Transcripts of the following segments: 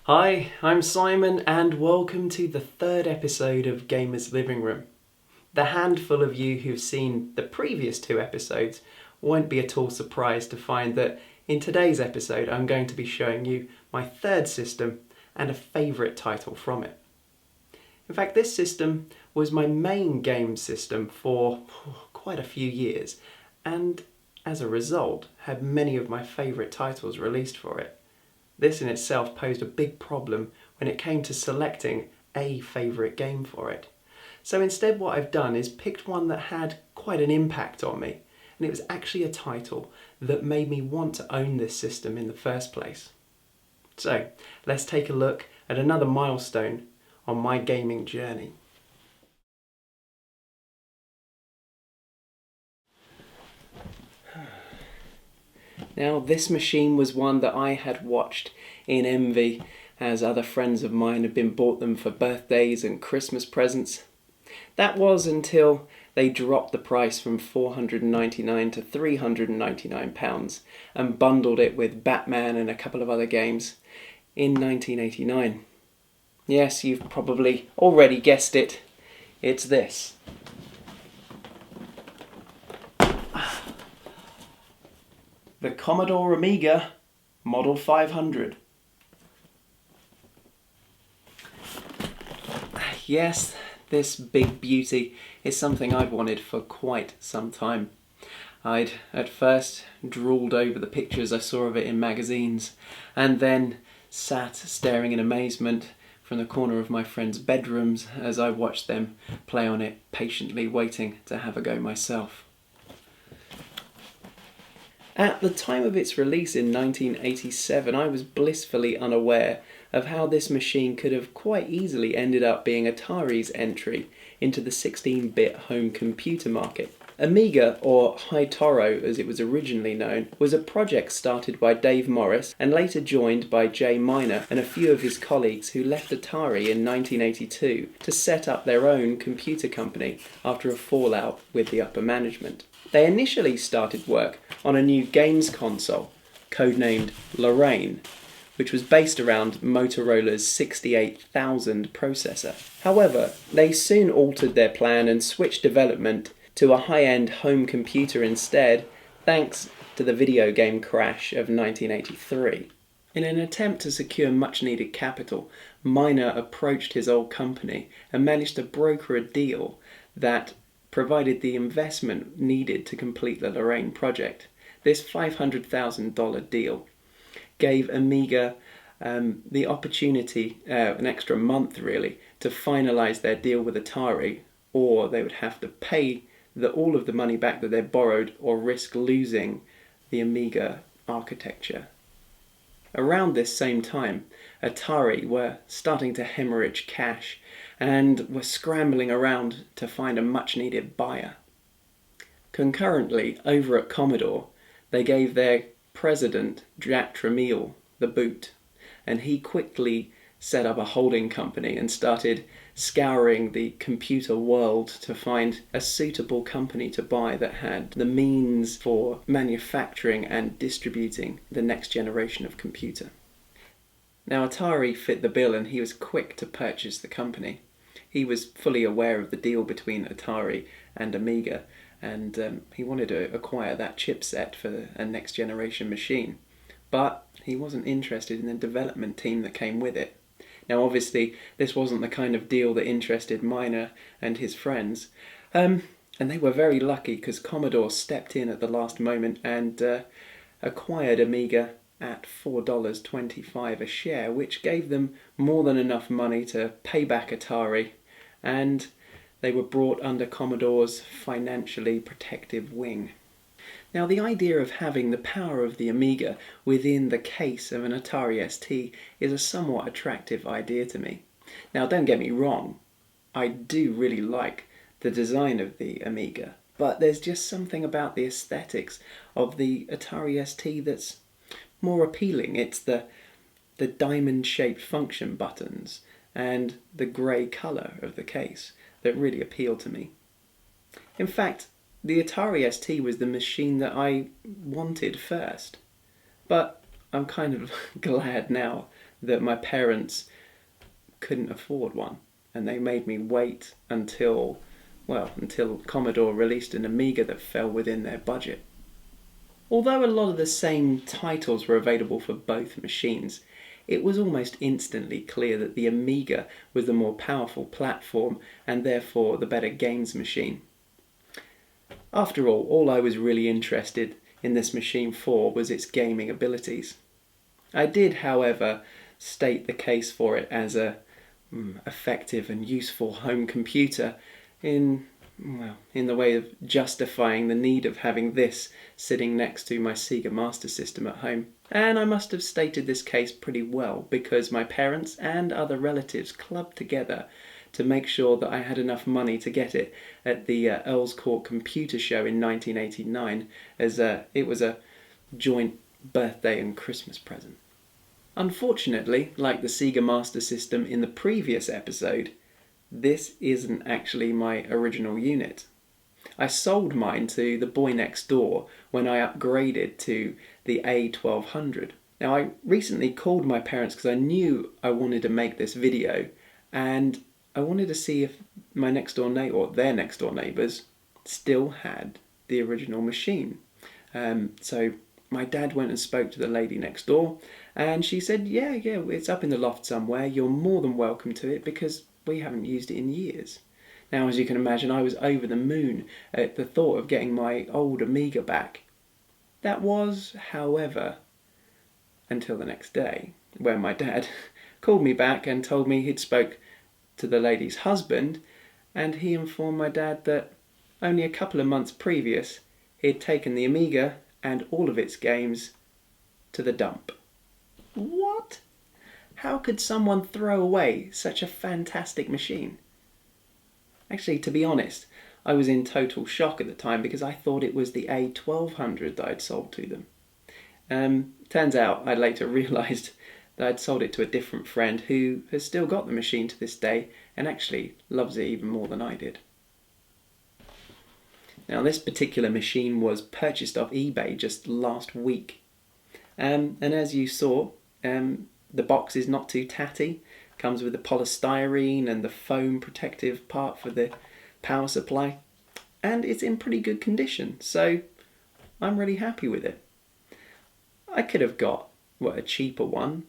Hi, I'm Simon and welcome to the third episode of Gamers Living Room. The handful of you who've seen the previous two episodes won't be at all surprised to find that in today's episode I'm going to be showing you my third system and a favourite title from it. In fact, this system was my main game system for quite a few years and as a result had many of my favourite titles released for it. This in itself posed a big problem when it came to selecting a favourite game for it. So instead what I've done is picked one that had quite an impact on me, and it was actually a title that made me want to own this system in the first place. So let's take a look at another milestone on my gaming journey. Now, this machine was one that I had watched in envy as other friends of mine had been bought them for birthdays and Christmas presents. That was until they dropped the price from £499 to £399 and bundled it with Batman and a couple of other games in 1989. Yes, you've probably already guessed it. It's this. The Commodore Amiga Model 500. Yes, this big beauty is something I've wanted for quite some time. I'd at first drooled over the pictures I saw of it in magazines, and then sat staring in amazement from the corner of my friends' bedrooms as I watched them play on it, patiently waiting to have a go myself. At the time of its release in 1987, I was blissfully unaware of how this machine could have quite easily ended up being Atari's entry into the 16-bit home computer market. Amiga, or Hi-Toro as it was originally known, was a project started by Dave Morris and later joined by Jay Miner and a few of his colleagues who left Atari in 1982 to set up their own computer company after a fallout with the upper management. They initially started work on a new games console, codenamed Lorraine, which was based around Motorola's 68000 processor. However, they soon altered their plan and switched development to a high-end home computer instead, thanks to the video game crash of 1983. In an attempt to secure much-needed capital, Miner approached his old company and managed to broker a deal that provided the investment needed to complete the Lorraine project. This $500,000 deal gave Amiga the opportunity, an extra month really, to finalise their deal with Atari, or they would have to pay all of the money back that they borrowed or risk losing the Amiga architecture. Around this same time, Atari were starting to hemorrhage cash and were scrambling around to find a much-needed buyer. Concurrently, over at Commodore, they gave their president, Jack Tramiel, the boot, and he quickly set up a holding company and started scouring the computer world to find a suitable company to buy that had the means for manufacturing and distributing the next generation of computer. Now, Atari fit the bill and he was quick to purchase the company. He was fully aware of the deal between Atari and Amiga, and he wanted to acquire that chipset for a next generation machine. But he wasn't interested in the development team that came with it. Now, obviously, this wasn't the kind of deal that interested Miner and his friends, and they were very lucky because Commodore stepped in at the last moment and acquired Amiga at $4.25 a share, which gave them more than enough money to pay back Atari, and they were brought under Commodore's financially protective wing. Now, the idea of having the power of the Amiga within the case of an Atari ST is a somewhat attractive idea to me. Now, don't get me wrong, I do really like the design of the Amiga, but there's just something about the aesthetics of the Atari ST that's more appealing. It's the diamond-shaped function buttons and the grey colour of the case that really appeal to me. In fact, the Atari ST was the machine that I wanted first. But I'm kind of glad now that my parents couldn't afford one, and they made me wait until Commodore released an Amiga that fell within their budget. Although a lot of the same titles were available for both machines, it was almost instantly clear that the Amiga was the more powerful platform and therefore the better games machine. After all I was really interested in this machine for was its gaming abilities. I did, however, state the case for it as a effective and useful home computer in the way of justifying the need of having this sitting next to my Sega Master System at home. And I must have stated this case pretty well, because my parents and other relatives clubbed together to make sure that I had enough money to get it at the Earls Court Computer Show in 1989, as it was a joint birthday and Christmas present. Unfortunately, like the Sega Master System in the previous episode, this isn't actually my original unit. I sold mine to the boy next door when I upgraded to the A1200. Now, I recently called my parents because I knew I wanted to make this video, and I wanted to see if my next door neighbour, or their next door neighbours, still had the original machine. So my dad went and spoke to the lady next door, and she said, yeah, it's up in the loft somewhere. You're more than welcome to it because we haven't used it in years. Now, as you can imagine, I was over the moon at the thought of getting my old Amiga back. That was, however, until the next day, when my dad called me back and told me he'd spoke to the lady's husband, and he informed my dad that only a couple of months previous he had taken the Amiga and all of its games to the dump. What? How could someone throw away such a fantastic machine? Actually, to be honest, I was in total shock at the time because I thought it was the A1200 that I'd sold to them. Turns out I later realised that I'd sold it to a different friend who has still got the machine to this day and actually loves it even more than I did. Now, this particular machine was purchased off eBay just last week. And as you saw, the box is not too tatty. Comes with the polystyrene and the foam protective part for the power supply. And it's in pretty good condition, so I'm really happy with it. I could have got a cheaper one.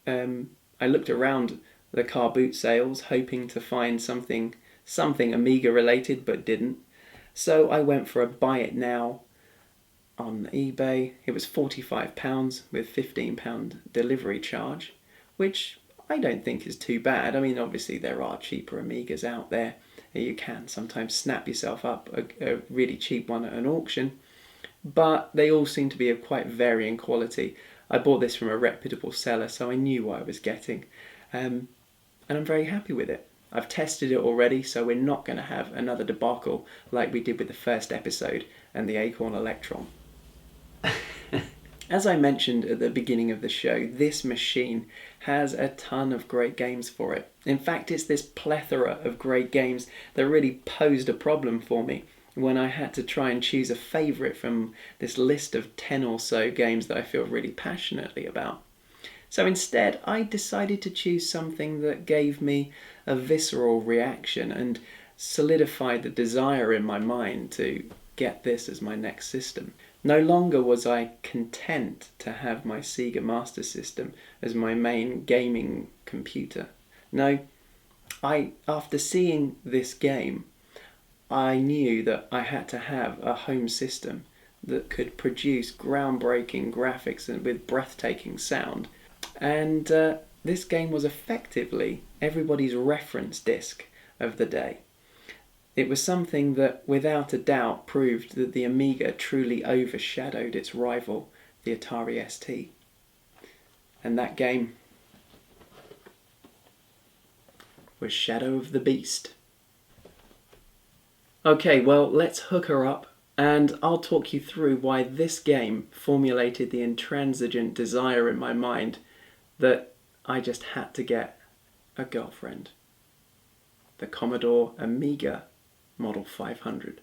I looked around the car boot sales hoping to find something Amiga related, but didn't. So I went for a buy it now on eBay. It was £45 with £15 delivery charge, which I don't think is too bad. I mean, obviously there are cheaper Amigas out there. You can sometimes snap yourself up a really cheap one at an auction, but they all seem to be of quite varying quality. I bought this from a reputable seller, so I knew what I was getting, and I'm very happy with it. I've tested it already, so we're not going to have another debacle like we did with the first episode and the Acorn Electron. As I mentioned at the beginning of the show, this machine has a ton of great games for it. In fact, it's this plethora of great games that really posed a problem for me when I had to try and choose a favourite from this list of 10 or so games that I feel really passionately about. So instead, I decided to choose something that gave me a visceral reaction and solidified the desire in my mind to get this as my next system. No longer was I content to have my Sega Master System as my main gaming computer. No, after seeing this game, I knew that I had to have a home system that could produce groundbreaking graphics and with breathtaking sound. And this game was effectively everybody's reference disc of the day. It was something that without a doubt proved that the Amiga truly overshadowed its rival, the Atari ST. And that game was Shadow of the Beast. Okay, well, let's hook her up, and I'll talk you through why this game formulated the intransigent desire in my mind that I just had to get a girlfriend. The Commodore Amiga Model 500.